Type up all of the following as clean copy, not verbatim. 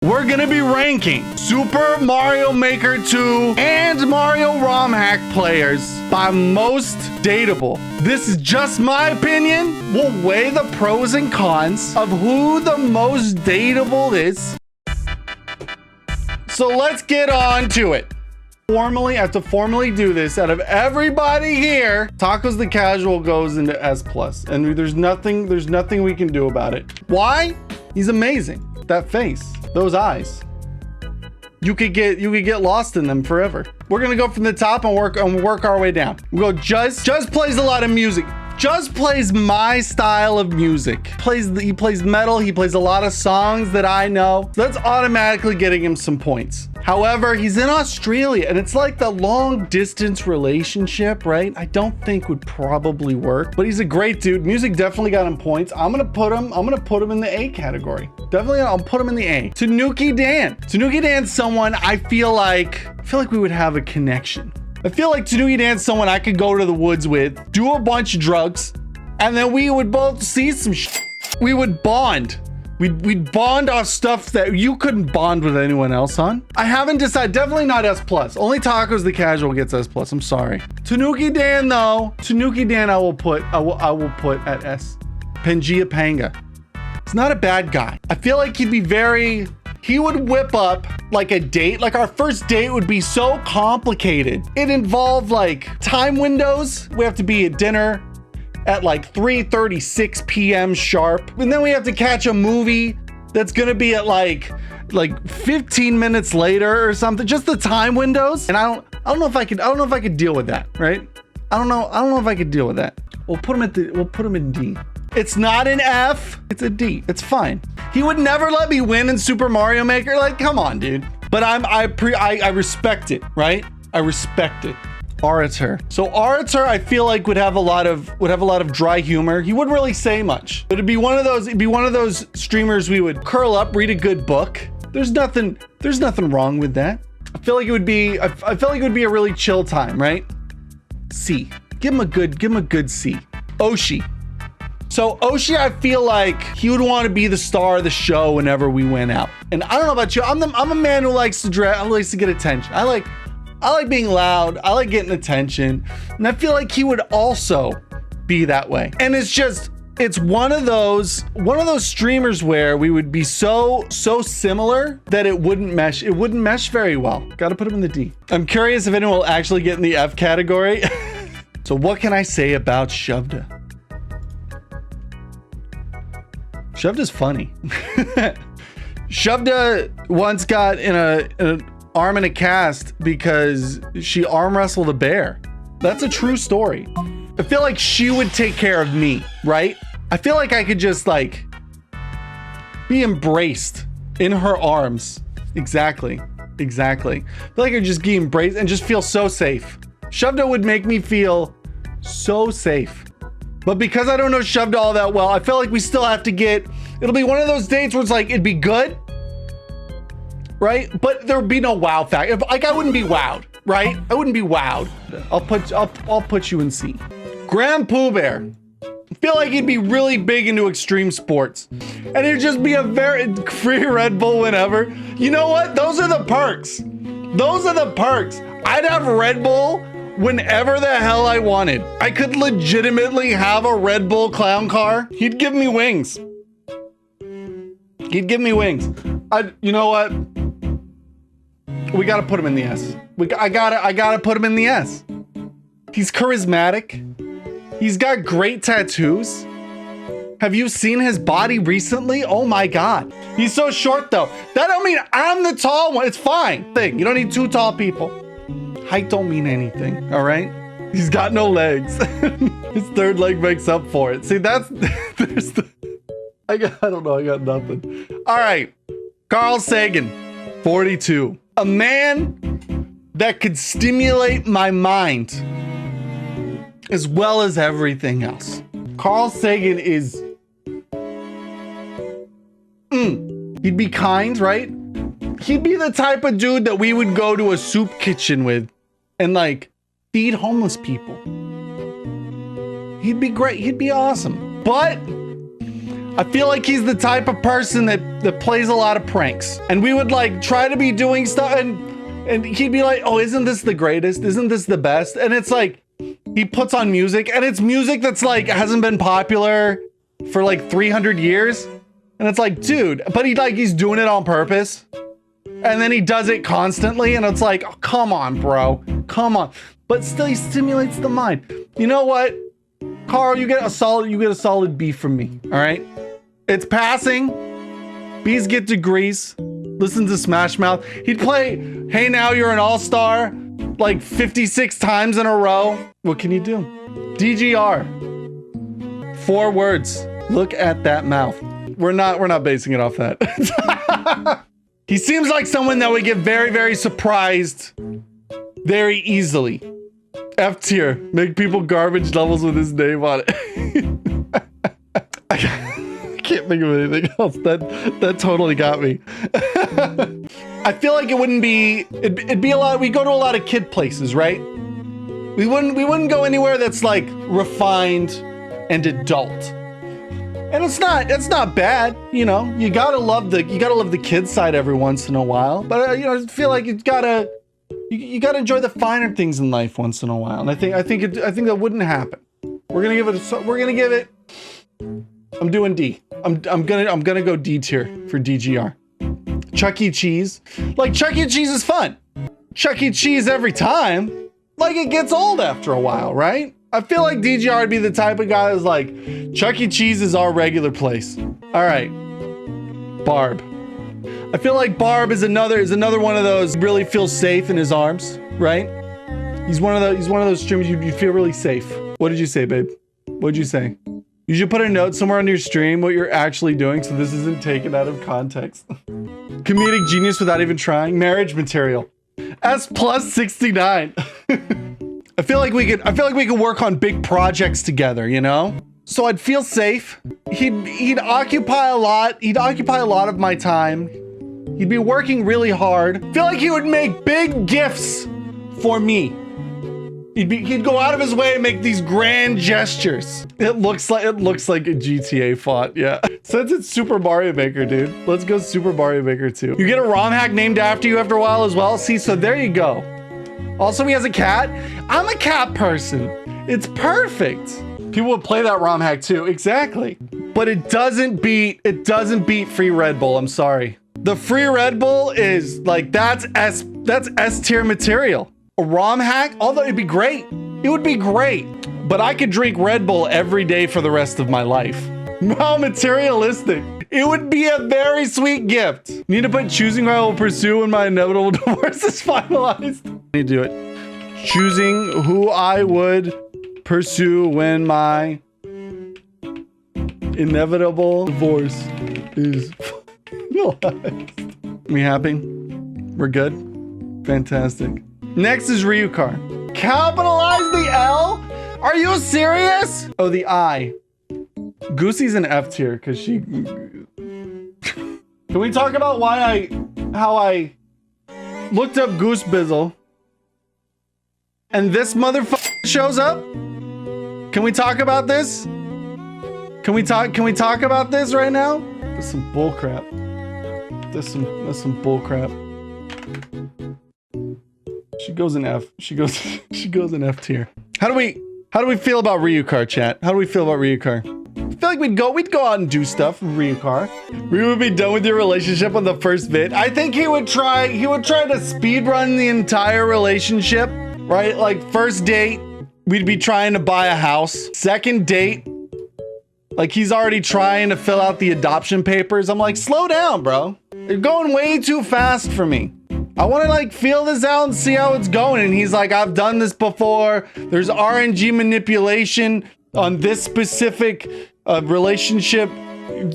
we're gonna be ranking Super Mario Maker 2 and Mario ROM hack players by most dateable. This is just my opinion. We'll weigh the pros and cons of who the most dateable is. So let's get on to it. I have to formally do this. Out of everybody here, TacosTheCasual goes into S+, and there's nothing we can do about it. Why? He's amazing. That face, those eyes. You could get lost in them forever. We're gonna go from the top and work our way down. We go Juz plays a lot of music. Juz plays my style of music. He plays metal. He plays a lot of songs that I know. So that's automatically getting him some points. However, he's in Australia and it's like the long distance relationship, right? I don't think would probably work, but he's a great dude. Music definitely got him points. I'm gonna put him in the A category. Definitely, I'll put him in the A. TanukiDan. TanukiDan's someone I feel like we would have a connection. I feel like TanukiDan's someone I could go to the woods with, do a bunch of drugs, and then we would both see some shit. We would bond. We'd bond off stuff that you couldn't bond with anyone else on. I haven't decided. Definitely not S+. Only TacosTheCasual gets S+. I'm sorry. TanukiDan though. TanukiDan I will put at S. PangeaPanga. He's not a bad guy. I feel like he would whip up like a date. Like our first date would be so complicated. It involved like time windows. We have to be at dinner at like 3:36 p.m. sharp. And then we have to catch a movie that's gonna be at like 15 minutes later or something. Just the time windows. And I don't know if I could deal with that, right? I don't know if I could deal with that. We'll put him in D. It's not an F, it's a D. It's fine. He would never let me win in Super Mario Maker. Like, come on, dude. But I respect it, right? I respect it. Auretaur. So Auretaur, I feel like would have a lot of dry humor. He wouldn't really say much. But it'd be one of those streamers we would curl up, read a good book. There's nothing wrong with that. I feel like it would be a really chill time, right? C. Give him a good C. Oshi. So Oshi, I feel like he would want to be the star of the show whenever we went out. And I don't know about you. I'm a man who likes to get attention. I like being loud. I like getting attention. And I feel like he would also be that way. And it's one of those streamers where we would be so similar that it wouldn't mesh. It wouldn't mesh very well. Got to put him in the D. I'm curious if anyone will actually get in the F category. So what can I say about Shovda? Shovda's funny. Shovda once got in an arm in a cast because she arm wrestled a bear. That's a true story. I feel like she would take care of me, right? I feel like I could just like be embraced in her arms. Exactly. I feel like I could just be embraced and just feel so safe. Shovda would make me feel so safe. But because I don't know Shovda all that well, I feel like we still have to it'll be one of those dates where it's like, it'd be good, right? But there would be no wow factor. Like I wouldn't be wowed, right? I wouldn't be wowed. I'll put you in C. GrandPOOBear. I feel like he'd be really big into extreme sports. And it'd just be a very free Red Bull whenever. You know what? Those are the perks. I'd have Red Bull whenever the hell I wanted. I could legitimately have a Red Bull clown car. He'd give me wings. You know what? We gotta put him in the S. I gotta put him in the S. He's charismatic. He's got great tattoos. Have you seen his body recently? Oh my God. He's so short though. That don't mean I'm the tall one. It's fine. You don't need two tall people. Height don't mean anything, all right? He's got no legs. His third leg makes up for it. See, I don't know, I got nothing. All right, Carl Sagan, 42. A man that could stimulate my mind as well as everything else. Carl Sagan is, he'd be kind, right? He'd be the type of dude that we would go to a soup kitchen with and like feed homeless people. He'd be great. He'd be awesome. But I feel like he's the type of person that plays a lot of pranks. And we would like try to be doing stuff and he'd be like, oh, isn't this the greatest? Isn't this the best? And it's like, he puts on music and it's music that's like, hasn't been popular for like 300 years. And it's like, dude, but he's doing it on purpose. And then he does it constantly. And it's like, oh, come on, bro, come on. But still he stimulates the mind. You know what? Carl, you get a solid B from me. All right. It's passing. B's get degrees. Listen to Smash Mouth. He'd play Hey Now You're an All-Star like 56 times in a row. What can you do? DGR. 4 words. Look at that mouth. We're not basing it off that. He seems like someone that would get very, very surprised very easily. F tier. Make people garbage levels with his name on it. I can't think of anything else. That totally got me. I feel like it'd be a lot. We go to a lot of kid places, right? We wouldn't go anywhere that's like refined and adult. And it's not bad, you know. You gotta love the kid side every once in a while. But you know, I feel like you gotta enjoy the finer things in life once in a while. And I think that wouldn't happen. We're gonna give it. I'm doing D. I'm gonna go D tier for DGR. Chuck E. Cheese. Like, Chuck E. Cheese is fun. Chuck E. Cheese every time. Like, it gets old after a while, right? I feel like DGR would be the type of guy who's like, Chuck E. Cheese is our regular place. All right. Barb. I feel like Barb is another one of those really feels safe in his arms, right? He's one of those streamers you feel really safe. What did you say, babe? What'd you say? You should put a note somewhere on your stream what you're actually doing so this isn't taken out of context. Comedic genius without even trying. Marriage material. S plus 69. I feel like we could work on big projects together, you know? So I'd feel safe. He'd occupy a lot. He'd occupy a lot of my time. He'd be working really hard. I feel like he would make big gifts for me. He'd go out of his way and make these grand gestures. It looks like a GTA font, yeah. Since it's Super Mario Maker, dude. Let's go Super Mario Maker 2. You get a ROM hack named after you after a while as well. See, so there you go. Also, he has a cat. I'm a cat person. It's perfect. People would play that ROM hack too. Exactly. But it doesn't beat free Red Bull. I'm sorry. The free Red Bull is like, that's S tier material. A ROM hack, although it'd be great. It would be great. But I could drink Red Bull every day for the rest of my life. How materialistic. It would be a very sweet gift. Need to put choosing who I will pursue when my inevitable divorce is finalized. I need to do it. Choosing who I would pursue when my inevitable divorce is finalized. We happy? We're good? Fantastic. Next is Ryukahr. Capitalize the L? Are you serious? Oh, the I. Goosey's an F tier because she... Can we talk about how I looked up goosebizzle and this motherfucker shows up? Can we talk about this? Can we talk about this right now? That's some bullcrap. That's some bullcrap. She goes in F. She goes in F tier. How do we feel about Ryukahr, chat? How do we feel about Ryukahr? I feel like we'd go out and do stuff with Ryukahr. We would be done with your relationship on the first vid. I think he would try to speed run the entire relationship, right? Like, first date, we'd be trying to buy a house. Second date, like, he's already trying to fill out the adoption papers. I'm like, slow down, bro. You're going way too fast for me. I want to like feel this out and see how it's going. And he's like, I've done this before. There's RNG manipulation on this specific relationship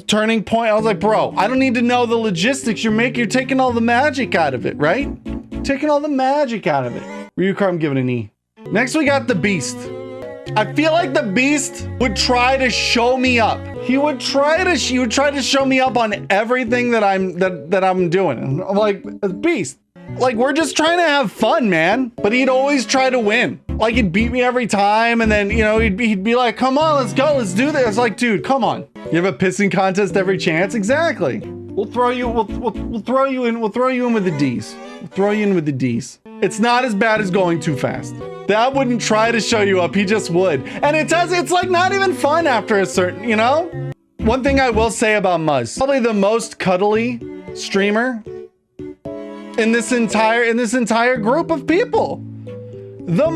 turning point. I was like, bro, I don't need to know the logistics. You're taking all the magic out of it, right? Taking all the magic out of it. Ryukahr, I'm giving an E. Next, we got the Beast. I feel like the Beast would try to show me up. He would try to show me up on everything that I'm doing. And I'm like, Beast, like, we're just trying to have fun, man. But he'd always try to win. Like, he'd beat me every time. And then, you know, he'd be like, come on, let's go. Let's do this. Like, dude, come on. You have a pissing contest every chance? Exactly. We'll throw you in with the D's. We'll throw you in with the D's. It's not as bad as going too fast. That wouldn't try to show you up, he just would. And it's like not even fun after a certain, you know? One thing I will say about Muz, probably the most cuddly streamer in this entire group of people. The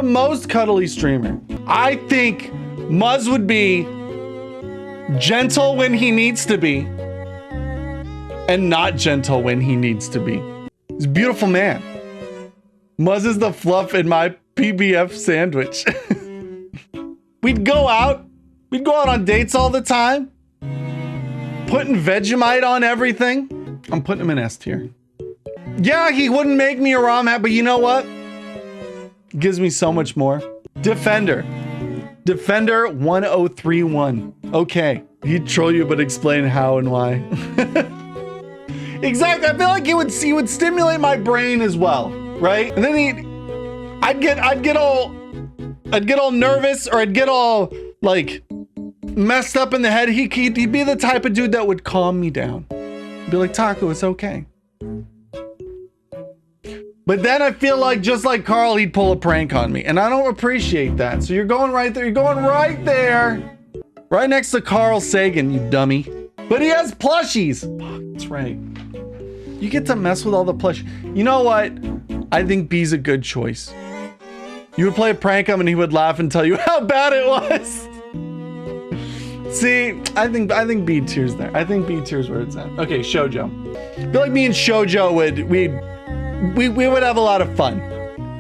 most cuddly streamer. I think Muz would be gentle when he needs to be and not gentle when he needs to be. He's a beautiful man. Muz is the fluff in my PBF sandwich. We'd go out on dates all the time, putting Vegemite on everything. I'm putting him in S tier. Yeah, he wouldn't make me a ROM hat, but you know what? He gives me so much more. Defender 1031. Okay, he'd troll you, but explain how and why. Exactly. I feel like he would stimulate my brain as well, right? And then I'd get all nervous, or I'd get all like messed up in the head. He'd be the type of dude that would calm me down. Be like, Taco, it's okay. But then I feel like, just like Carl, he'd pull a prank on me, and I don't appreciate that. So you're going right there. You're going right there. Right next to Carl Sagan, you dummy. But he has plushies. Fuck, that's right. You get to mess with all the plush. You know what? I think B's a good choice. You would play a prank on him and he would laugh and tell you how bad it was. See, I think B tier's there. I think B tier's where it's at. Okay, shoujo. I feel like me and shoujo we would have a lot of fun.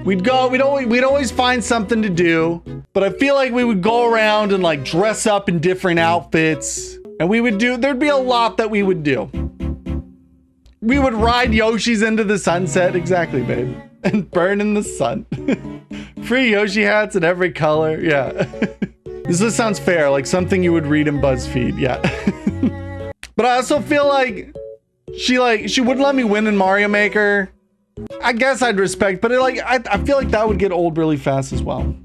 We'd always find something to do, but I feel like we would go around and like dress up in different outfits, and there'd be a lot that we would do. We would ride Yoshis into the sunset, exactly, babe, and burn in the sun. Free Yoshi hats in every color, yeah. This just sounds fair, like something you would read in BuzzFeed, yeah. But I also feel like she wouldn't let me win in Mario Maker. I guess I'd respect, but I feel like that would get old really fast as well.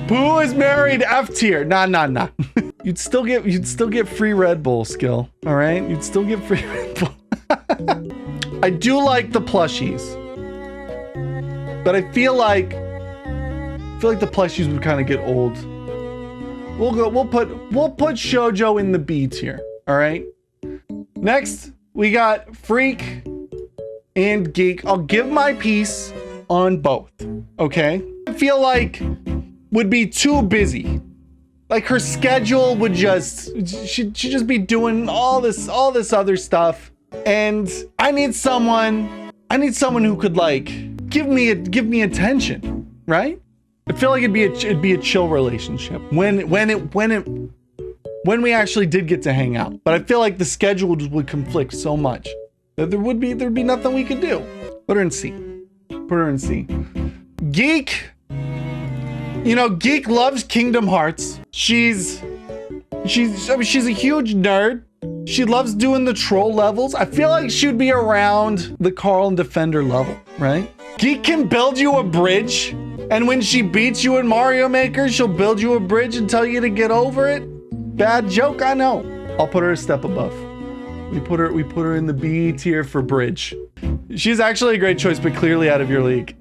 Pooh is married, F tier. Nah. You'd still get free Red Bull, Skill. All right, you'd still get free Red Bull. I do like the plushies, but I feel like the plushies would kind of get old. We'll put shoujo in the B tier. All right. Next, we got Freak and Geek. I'll give my piece on both, okay? I feel like would be too busy. Like her schedule would she'd just be doing all this other stuff. And I need someone who could like give me attention, right? I feel like it'd be a chill relationship when we actually did get to hang out. But I feel like the schedule would conflict so much that there'd be nothing we could do. Put her in C. Geek. You know, Geek loves Kingdom Hearts. She's a huge nerd. She loves doing the troll levels. I feel like she'd be around the Carl and Defender level, right? Geek can build you a bridge, and when she beats you in Mario Maker, she'll build you a bridge and tell you to get over it. Bad joke, I know. I'll put her a step above. We put her in the B tier for bridge. She's actually a great choice, but clearly out of your league.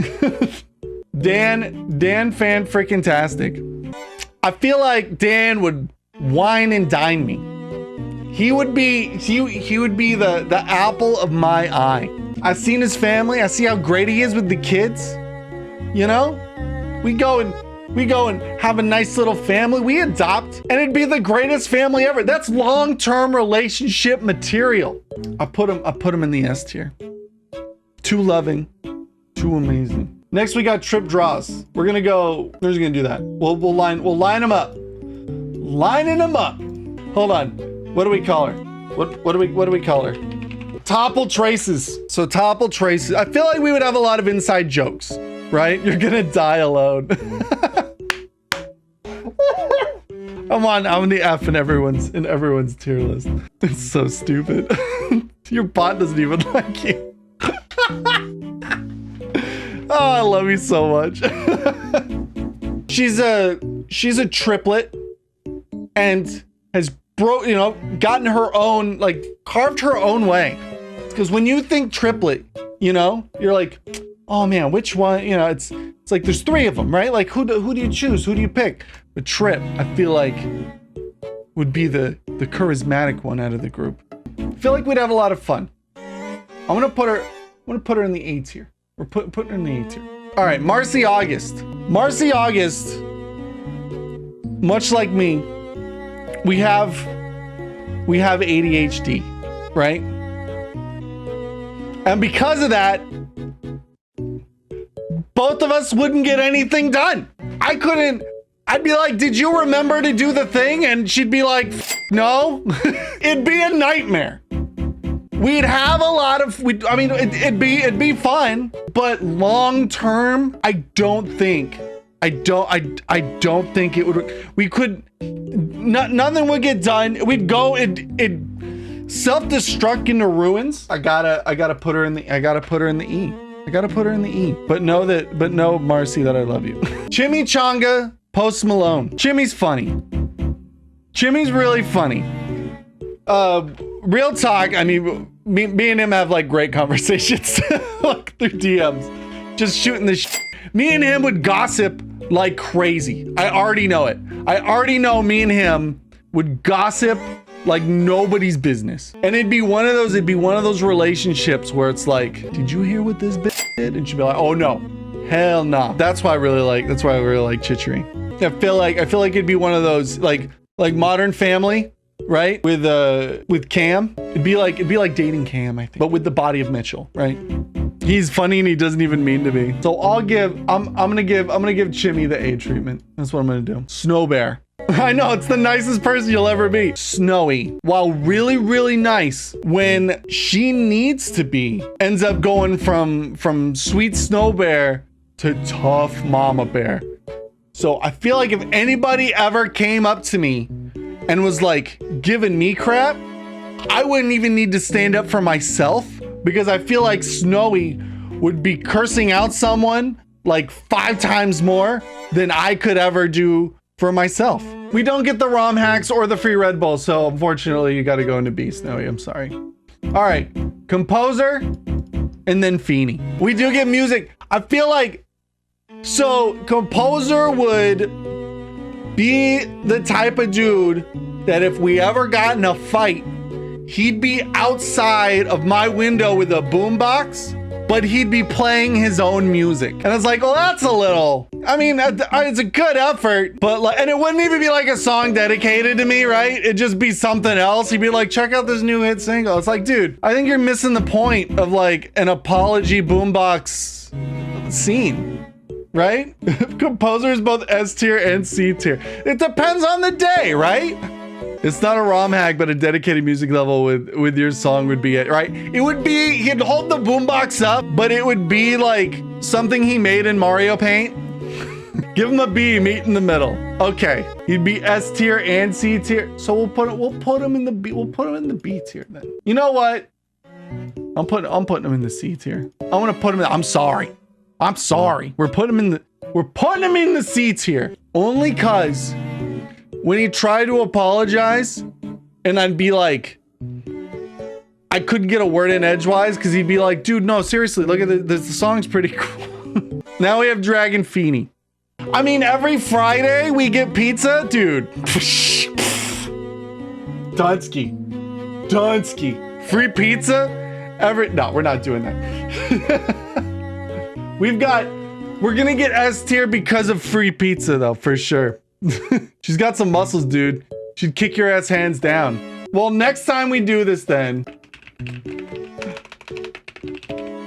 Dan fan freaking tastic. I feel like Dan would wine and dine me. He would be the apple of my eye. I've seen his family. I see how great he is with the kids. You know, we go and have a nice little family. We adopt, and it'd be the greatest family ever. That's long-term relationship material. I put him in the S tier. Too loving, too amazing. Next, we got TripDraws. We're just gonna do that. We'll line them up. Lining them up. Hold on. What do we call her? What do we call her? Topple Traces. So Topple Traces. I feel like we would have a lot of inside jokes, right? You're gonna die alone. I'm the F in everyone's tier list. It's so stupid. Your bot doesn't even like you. Oh, I love you so much. She's a triplet, and has gotten her own, like carved her own way. Because when you think triplet, you know, you're like, oh man, which one? You know, it's like there's 3 of them, right? Like who do you choose? Who do you pick? But Trip, I feel like would be the charismatic one out of the group. I feel like we'd have a lot of fun. I'm gonna put her in the A tier. We're putting her in the A tier. All right, MarcyAugust. MarcyAugust, much like me, we have ADHD, right? And because of that, both of us wouldn't get anything done. I'd be like, did you remember to do the thing? And she'd be like, no. It'd be a nightmare. We'd have a lot of, it'd be fun, but long term, I don't think it would, we could, nothing would get done. We'd go, it self-destruct into ruins. I gotta put her in the E. I gotta put her in the E. But know, Marcy, that I love you. Chimichanga, Post Malone. Chimmy's funny. Chimmy's really funny. Real talk, I mean, me and him have like great conversations like through DMs, just shooting the shit. Me and him would gossip like crazy. I already know it. I already know me and him would gossip like nobody's business. And it'd be one of those relationships where it's like, did you hear what this bitch did? And she'd be like, oh no, hell no. That's why I really like Chichery. I feel like it'd be one of those like Modern Family, right? With Cam. It'd be like dating Cam, I think, but with the body of Mitchell, right? He's funny and he doesn't even mean to be. So I'm gonna give Chimmy the A treatment. That's what I'm gonna do. Snow Bear. I know, it's the nicest person you'll ever be. Snowy, while really, really nice when she needs to be, ends up going from sweet Snow Bear to tough Mama Bear. So I feel like if anybody ever came up to me and was like giving me crap, I wouldn't even need to stand up for myself, because I feel like Snowy would be cursing out someone like 5 times more than I could ever do for myself. We don't get the ROM hacks or the free Red Bull, so unfortunately you gotta go into B, Snowy, I'm sorry. All right, Composer, and then Feeney. We do get music. I feel like, so Composer would be the type of dude that if we ever got in a fight, he'd be outside of my window with a boombox, but he'd be playing his own music. And it's like, well, that's a little, I mean, it's a good effort, but like, and it wouldn't even be like a song dedicated to me, right? It'd just be something else. He'd be like, check out this new hit single. It's like, dude, I think you're missing the point of like an apology boombox scene, right? Composer is both S tier and C tier. It depends on the day, right? It's not a ROM hack, but a dedicated music level with your song would be it, right? It would be, he'd hold the boombox up, but it would be like something he made in Mario Paint. Give him a B, meet in the middle. Okay, he'd be S tier and C tier. So we'll put him in the B. We'll put him in the B tier then. You know what? I'm putting him in the C tier. I want to put him in. I'm sorry. We're putting him in the C tier only cause when he tried to apologize, and I'd be like, I couldn't get a word in edgewise because he'd be like, dude, no, seriously, look at the song's pretty cool. Now we have DragonFeeney. I mean, every Friday we get pizza, dude. Dunsky. Free pizza? No, we're not doing that. We're gonna get S tier because of free pizza though, for sure. She's got some muscles, dude. She'd kick your ass hands down. Well, next time we do this then.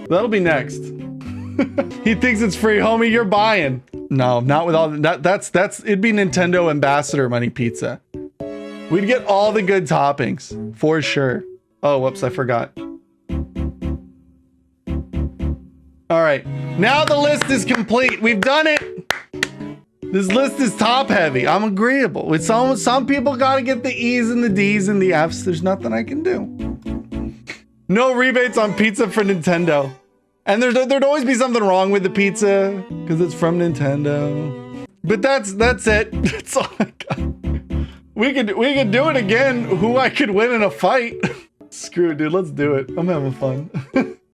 That'll be next. He thinks it's free, homie, you're buying. No, not with all that's it'd be Nintendo ambassador money pizza. We'd get all the good toppings, for sure. Oh, whoops, I forgot. All right, now the list is complete. We've done it. This list is top heavy. I'm agreeable. With some people gotta get the E's and the D's and the F's. There's nothing I can do. No rebates on pizza for Nintendo. And there'd always be something wrong with the pizza because it's from Nintendo. But that's it. That's all I got. We could do it again. Who I could win in a fight. Screw it, dude. Let's do it. I'm having fun.